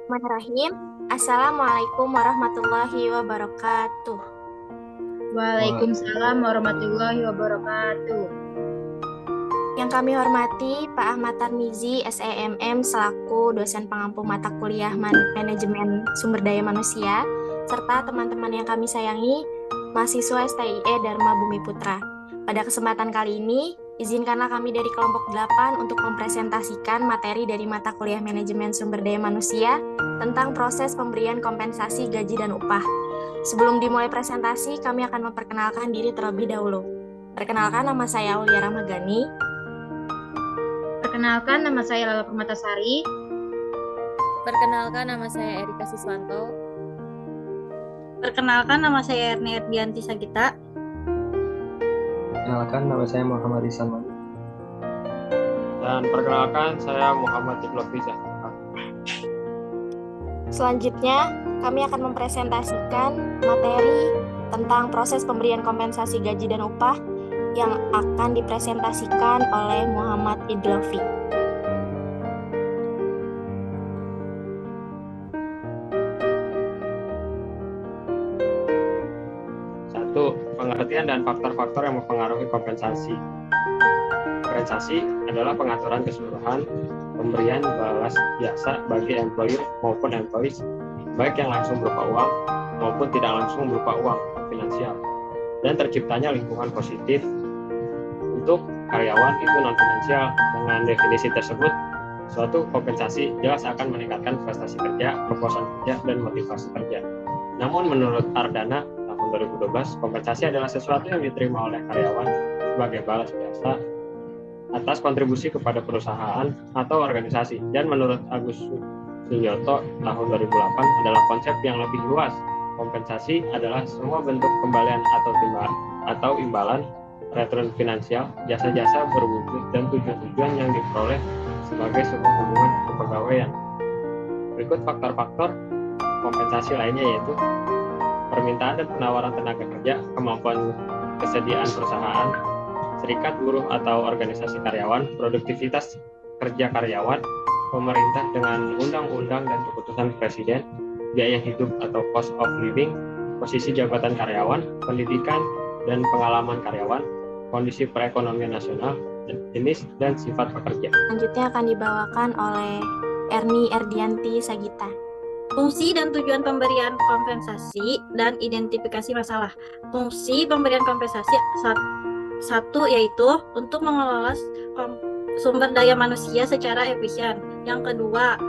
Bismillahirrahmanirrahim. Assalamualaikum warahmatullahi wabarakatuh. Waalaikumsalam warahmatullahi wabarakatuh. Yang kami hormati Pak Ahmad Tarmizi, SEMM, selaku dosen pengampu mata kuliah Manajemen Sumber Daya Manusia, serta teman-teman yang kami sayangi, mahasiswa STIE Dharma Bumi Putra. Pada kesempatan kali ini, izinkanlah kami dari kelompok 8 untuk mempresentasikan materi dari mata kuliah Manajemen Sumber Daya Manusia tentang proses pemberian kompensasi gaji dan upah. Sebelum dimulai presentasi, kami akan memperkenalkan diri terlebih dahulu. Perkenalkan, nama saya Aulia Rahmagani. Perkenalkan, nama saya Lala Permatasari. Perkenalkan, nama saya Erika Siswanto. Perkenalkan, nama saya Erni Erdianti Sagita. Perkenalkan, nama saya Muhammad Ihsan Malik. Dan perkenalkan, saya Muhammad Iqbal Fiza. Selanjutnya, kami akan mempresentasikan materi tentang proses pemberian kompensasi gaji dan upah yang akan dipresentasikan oleh Muhammad Idlofi. Satu, pengertian dan faktor-faktor yang mempengaruhi kompensasi. Kompensasi adalah pengaturan keseluruhan pemberian balas jasa bagi employer maupun employees, baik yang langsung berupa uang maupun tidak langsung berupa uang finansial, dan terciptanya lingkungan positif untuk karyawan itu non-finansial. Dengan definisi tersebut, suatu kompensasi jelas akan meningkatkan prestasi kerja, kepuasan kerja, dan motivasi kerja. Namun menurut Ardana tahun 2012, kompensasi adalah sesuatu yang diterima oleh karyawan sebagai balas jasa atas kontribusi kepada perusahaan atau organisasi. Dan menurut Agus Suyoto tahun 2008 adalah konsep yang lebih luas. Kompensasi adalah semua bentuk kembalian atau imbalan return finansial, jasa-jasa berwujud dan tujuan-tujuan yang diperoleh sebagai sebuah hubungan kepegawaian. Berikut faktor-faktor kompensasi lainnya, yaitu permintaan dan penawaran tenaga kerja, kemampuan kesediaan perusahaan, serikat buruh atau organisasi karyawan, produktivitas kerja karyawan, pemerintah dengan undang-undang dan keputusan presiden, biaya hidup atau cost of living, posisi jabatan karyawan, pendidikan dan pengalaman karyawan, kondisi perekonomian nasional, jenis dan sifat pekerja. Selanjutnya akan dibawakan oleh Erni Erdianti Sagita. Fungsi dan tujuan pemberian kompensasi dan identifikasi masalah. Fungsi pemberian kompensasi satu yaitu untuk mengelola sumber daya manusia secara efisien. Yang kedua,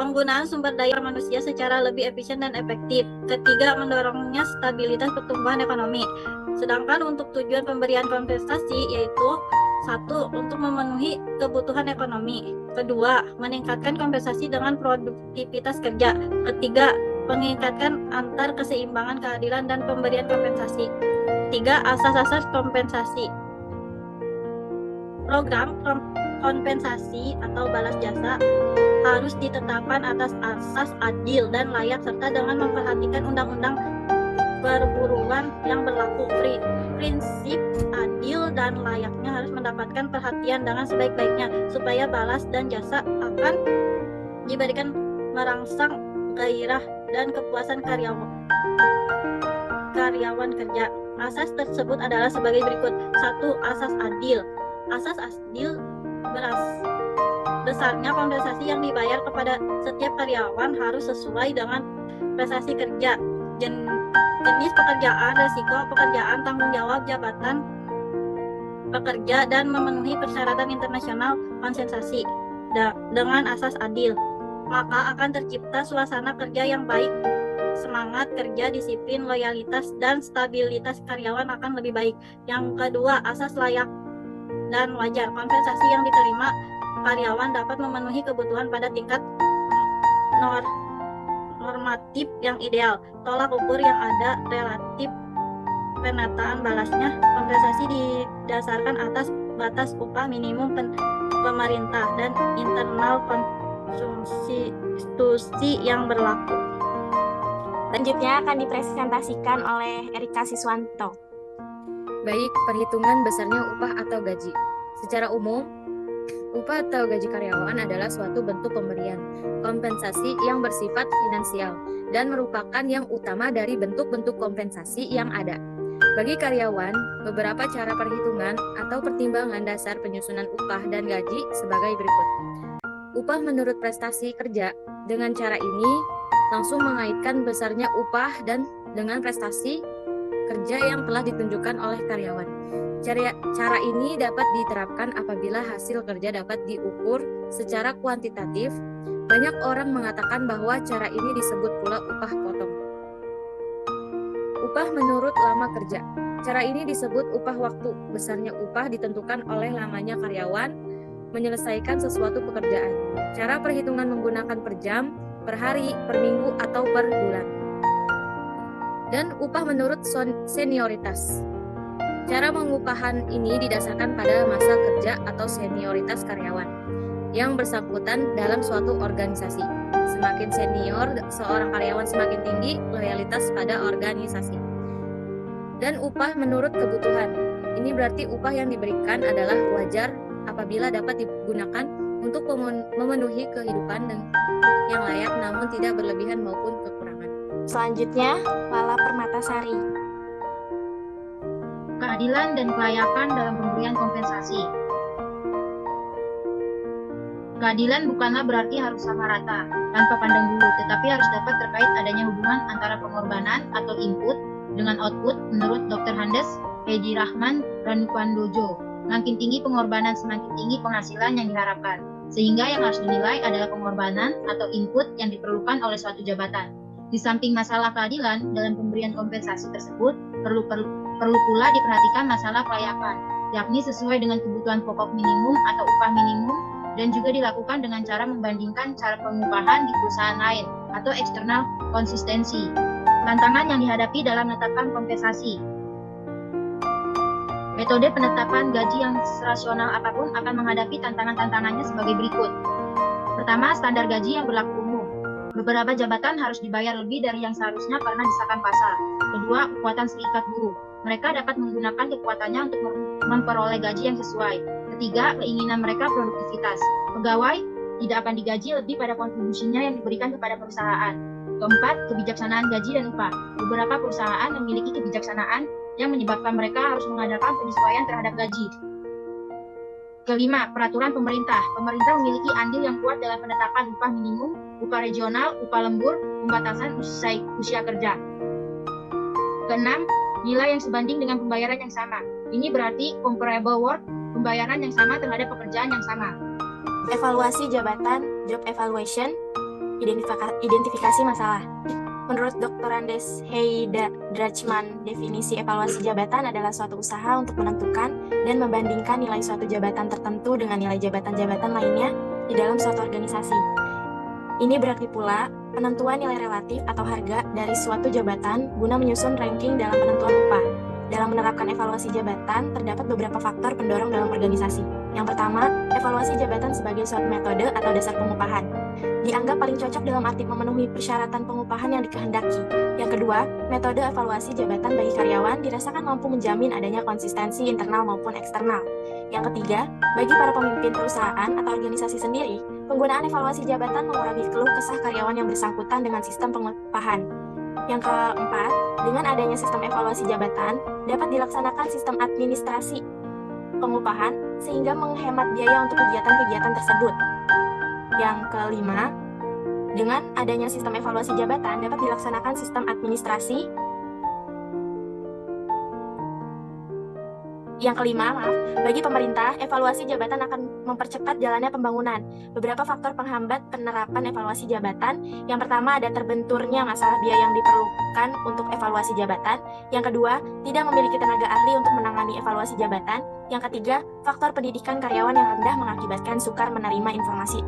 penggunaan sumber daya manusia secara lebih efisien dan efektif. Ketiga, mendorongnya stabilitas pertumbuhan ekonomi. Sedangkan untuk tujuan pemberian kompensasi yaitu satu, untuk memenuhi kebutuhan ekonomi. Kedua, meningkatkan kompensasi dengan produktivitas kerja. Ketiga, meningkatkan antar keseimbangan keadilan dan pemberian kompensasi. Tiga, asas-asas kompensasi. Program kompensasi atau balas jasa harus ditetapkan atas asas adil dan layak serta dengan memperhatikan undang-undang perburuan yang berlaku. Prinsip adil dan layaknya harus mendapatkan perhatian dengan sebaik-baiknya supaya balas dan jasa akan diberikan merangsang gairah dan kepuasan karyawan kerja. Asas tersebut adalah sebagai berikut. Satu, asas adil. Asas adil besarnya kompensasi yang dibayar kepada setiap karyawan harus sesuai dengan prestasi kerja, jenis pekerjaan, resiko pekerjaan, tanggung jawab jabatan pekerja, dan memenuhi persyaratan internasional kompensasi. Dengan asas adil, maka akan tercipta suasana kerja yang baik, semangat kerja, disiplin, loyalitas, dan stabilitas karyawan akan lebih baik. Yang kedua, asas layak dan wajar. Kompensasi yang diterima karyawan dapat memenuhi kebutuhan pada tingkat normatif yang ideal. Tolak ukur yang ada relatif penataan balasnya. Kompensasi didasarkan atas batas upah minimum pemerintah dan internal konsumsi yang berlaku. Selanjutnya akan dipresentasikan oleh Erika Siswanto. Baik, perhitungan besarnya upah atau gaji. Secara umum, Upah atau gaji karyawan adalah suatu bentuk pemberian kompensasi yang bersifat finansial dan merupakan yang utama dari bentuk-bentuk kompensasi yang ada. Bagi karyawan, beberapa cara perhitungan atau pertimbangan dasar penyusunan upah dan gaji sebagai berikut. Upah menurut prestasi kerja. Dengan cara ini, langsung mengaitkan besarnya upah dan dengan prestasi kerja yang telah ditunjukkan oleh karyawan. Cara ini dapat diterapkan apabila hasil kerja dapat diukur secara kuantitatif. Banyak orang mengatakan bahwa cara ini disebut pula upah potong. Upah menurut lama kerja. Cara ini disebut upah waktu. Besarnya upah ditentukan oleh lamanya karyawan menyelesaikan sesuatu pekerjaan. Cara perhitungan menggunakan per jam, per hari, per minggu, atau per bulan. Dan upah menurut senioritas. Cara pengupahan ini didasarkan pada masa kerja atau senioritas karyawan yang bersangkutan dalam suatu organisasi. Semakin senior seorang karyawan, semakin tinggi loyalitas pada organisasi. Dan upah menurut kebutuhan. Ini berarti upah yang diberikan adalah wajar apabila dapat digunakan untuk memenuhi kehidupan yang layak namun tidak berlebihan maupun kekurangan. Selanjutnya, Lala Permatasari. Keadilan dan kelayakan dalam pemberian kompensasi. Keadilan bukanlah berarti harus sama rata, tanpa pandang bulu, tetapi harus dapat terkait adanya hubungan antara pengorbanan atau input dengan output menurut Dr. Handes Heji Rahman Ranupandojo. Makin tinggi pengorbanan, semakin tinggi penghasilan yang diharapkan. Sehingga yang harus dinilai adalah pengorbanan atau input yang diperlukan oleh suatu jabatan. Di samping masalah keadilan dalam pemberian kompensasi tersebut, perlu pula diperhatikan masalah kelayakan, yakni sesuai dengan kebutuhan pokok minimum atau upah minimum, dan juga dilakukan dengan cara membandingkan cara pengupahan di perusahaan lain atau eksternal konsistensi. Tantangan yang dihadapi dalam menetapkan kompensasi. Metode penetapan gaji yang rasional apapun akan menghadapi tantangan-tantangannya sebagai berikut. Pertama, standar gaji yang berlaku umum. Beberapa jabatan harus dibayar lebih dari yang seharusnya karena desakan pasar. Kedua, kekuatan serikat buruh. Mereka dapat menggunakan kekuatannya untuk memperoleh gaji yang sesuai. Ketiga, keinginan mereka produktivitas. Pegawai tidak akan digaji lebih pada kontribusinya yang diberikan kepada perusahaan. Keempat, kebijaksanaan gaji dan upah. Beberapa perusahaan memiliki kebijaksanaan yang menyebabkan mereka harus mengadakan penyesuaian terhadap gaji. Kelima, peraturan pemerintah. Pemerintah memiliki andil yang kuat dalam penetapan upah minimum, upah regional, upah lembur, pembatasan usia kerja. Keenam, nilai yang sebanding dengan pembayaran yang sama. Ini berarti comparable work, pembayaran yang sama terhadap pekerjaan yang sama. Evaluasi jabatan, job evaluation, identifikasi masalah. Menurut Dr. Andes Heida Drachman, definisi evaluasi jabatan adalah suatu usaha untuk menentukan dan membandingkan nilai suatu jabatan tertentu dengan nilai jabatan-jabatan lainnya di dalam suatu organisasi. Ini berarti pula penentuan nilai relatif atau harga dari suatu jabatan guna menyusun ranking dalam penentuan upah. Dalam menerapkan evaluasi jabatan, terdapat beberapa faktor pendorong dalam organisasi. Yang pertama, evaluasi jabatan sebagai suatu metode atau dasar pengupahan. Dianggap paling cocok dalam arti memenuhi persyaratan pengupahan yang dikehendaki. Yang kedua, metode evaluasi jabatan bagi karyawan dirasakan mampu menjamin adanya konsistensi internal maupun eksternal. Yang ketiga, bagi para pemimpin perusahaan atau organisasi sendiri, penggunaan evaluasi jabatan mengurangi keluh kesah karyawan yang bersangkutan dengan sistem pengupahan. Yang keempat, dengan adanya sistem evaluasi jabatan, dapat dilaksanakan sistem administrasi pengupahan sehingga menghemat biaya untuk kegiatan-kegiatan tersebut. Yang kelima, dengan adanya sistem evaluasi jabatan dapat dilaksanakan sistem administrasi. Yang kelima, bagi pemerintah, evaluasi jabatan akan mempercepat jalannya pembangunan. Beberapa faktor penghambat penerapan evaluasi jabatan. Yang pertama, ada terbenturnya masalah biaya yang diperlukan untuk evaluasi jabatan. Yang kedua, tidak memiliki tenaga ahli untuk menangani evaluasi jabatan. Yang ketiga, faktor pendidikan karyawan yang rendah mengakibatkan sukar menerima informasi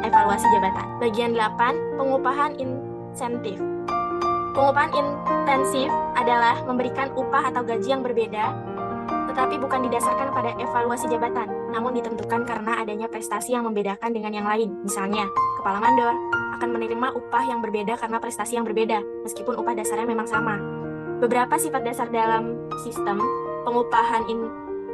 evaluasi jabatan. Bagian 8, pengupahan insentif. Pengupahan intensif adalah memberikan upah atau gaji yang berbeda tetapi bukan didasarkan pada evaluasi jabatan, namun ditentukan karena adanya prestasi yang membedakan dengan yang lain. Misalnya, kepala mandor akan menerima upah yang berbeda karena prestasi yang berbeda, meskipun upah dasarnya memang sama. Beberapa sifat dasar dalam sistem pengupahan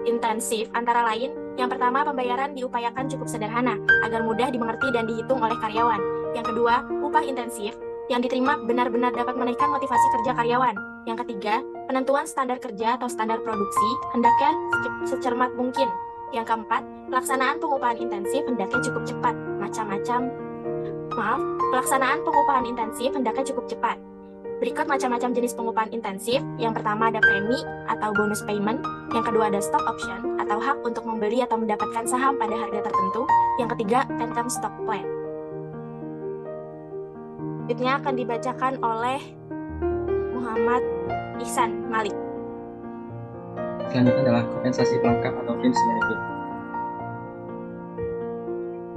intensif antara lain Yang pertama, pembayaran diupayakan cukup sederhana agar mudah dimengerti dan dihitung oleh karyawan. Yang kedua, upah intensif yang diterima benar-benar dapat menaikkan motivasi kerja karyawan. Yang ketiga, penentuan standar kerja atau standar produksi hendaknya secermat mungkin. Yang keempat, pelaksanaan pengupahan intensif hendaknya cukup cepat. Pelaksanaan pengupahan intensif hendaknya cukup cepat. Berikut macam-macam jenis pengupahan intensif. Yang pertama ada premi atau bonus payment. Yang kedua ada stock option atau hak untuk membeli atau mendapatkan saham pada harga tertentu. Yang ketiga, phantom stock plan. Selanjutnya akan dibacakan oleh Muhammad Ihsan Malik. Selanjutnya adalah kompensasi pelengkap atau fringe benefit.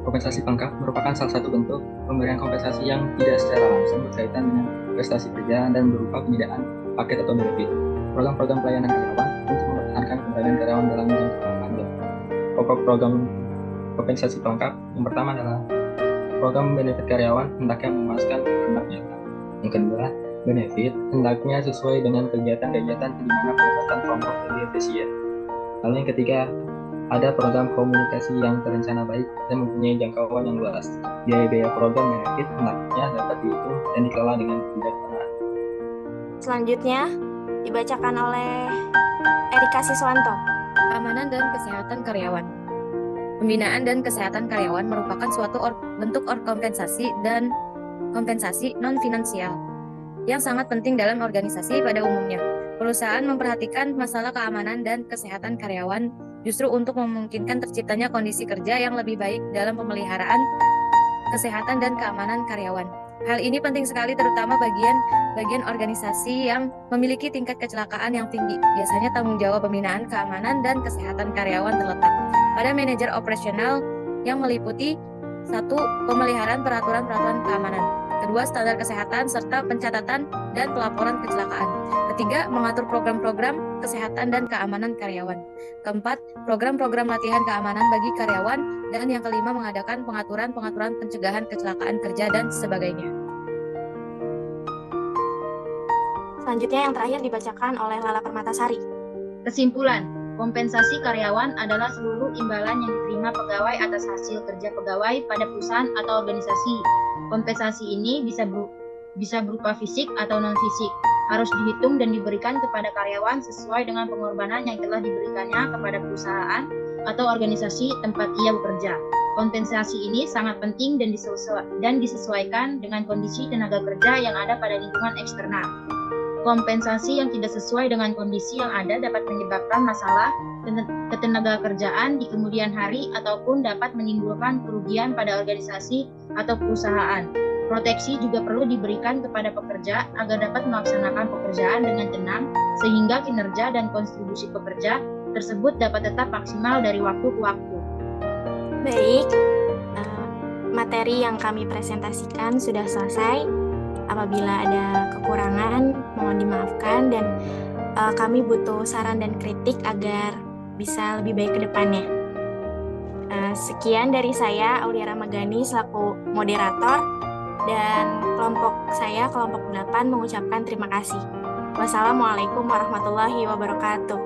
Kompensasi pelengkap merupakan salah satu bentuk pemberian kompensasi yang tidak secara langsung berkaitan dengan prestasi kerja dan berupa penyediaan paket atau benefit. Program-program pelayanan karyawan untuk mempertahankan keberadaan karyawan dalam jangka panjang. Pokok program kompensasi pelengkap yang pertama adalah program benefit karyawan hendaknya memuaskan kehendak nyata. Yang kedua, benefit hendaknya sesuai dengan kegiatan-kegiatan di mana pelibatan kelompok lebih efisien. Lalu yang ketiga, ada program komunikasi yang terencana baik dan mempunyai jangkauan yang luas. Biaya-biaya program benefit hendaknya dapat dihitung dan dikelola dengan bijaksanaan. Selanjutnya dibacakan oleh Erika Siswanto. Keamanan dan kesehatan karyawan. Pembinaan dan kesehatan karyawan merupakan suatu bentuk kompensasi dan kompensasi non-finansial yang sangat penting dalam organisasi pada umumnya. Perusahaan memperhatikan masalah keamanan dan kesehatan karyawan justru untuk memungkinkan terciptanya kondisi kerja yang lebih baik dalam pemeliharaan kesehatan dan keamanan karyawan. Hal ini penting sekali terutama bagian organisasi yang memiliki tingkat kecelakaan yang tinggi. Biasanya tanggung jawab pembinaan keamanan dan kesehatan karyawan terletak pada manajer operasional yang meliputi 1. Pemeliharaan peraturan-peraturan keamanan. 2. Standar kesehatan serta pencatatan dan pelaporan kecelakaan. 3. Mengatur program-program kesehatan dan keamanan karyawan. 4. Program-program latihan keamanan bagi karyawan. Dan yang kelima, mengadakan pengaturan-pengaturan pencegahan kecelakaan kerja dan sebagainya. Selanjutnya yang terakhir dibacakan oleh Lala Permatasari. Kesimpulan, kompensasi karyawan adalah seluruh imbalan yang diterima pegawai atas hasil kerja pegawai pada perusahaan atau organisasi. Kompensasi ini bisa berupa fisik atau non-fisik, harus dihitung dan diberikan kepada karyawan sesuai dengan pengorbanan yang telah diberikannya kepada perusahaan atau organisasi tempat ia bekerja. Kompensasi ini sangat penting dan disesuaikan dengan kondisi tenaga kerja yang ada pada lingkungan eksternal. Kompensasi yang tidak sesuai dengan kondisi yang ada dapat menyebabkan masalah ketenaga kerjaan di kemudian hari ataupun dapat menimbulkan kerugian pada organisasi atau perusahaan. Proteksi juga perlu diberikan kepada pekerja agar dapat melaksanakan pekerjaan dengan tenang sehingga kinerja dan kontribusi pekerja tersebut dapat tetap maksimal dari waktu ke waktu. Baik, materi yang kami presentasikan sudah selesai. Apabila ada kekurangan, mohon dimaafkan dan kami butuh saran dan kritik agar bisa lebih baik ke depannya. Sekian dari saya, Aulia Ramagani selaku moderator, dan kelompok 8 mengucapkan terima kasih. Wassalamualaikum warahmatullahi wabarakatuh.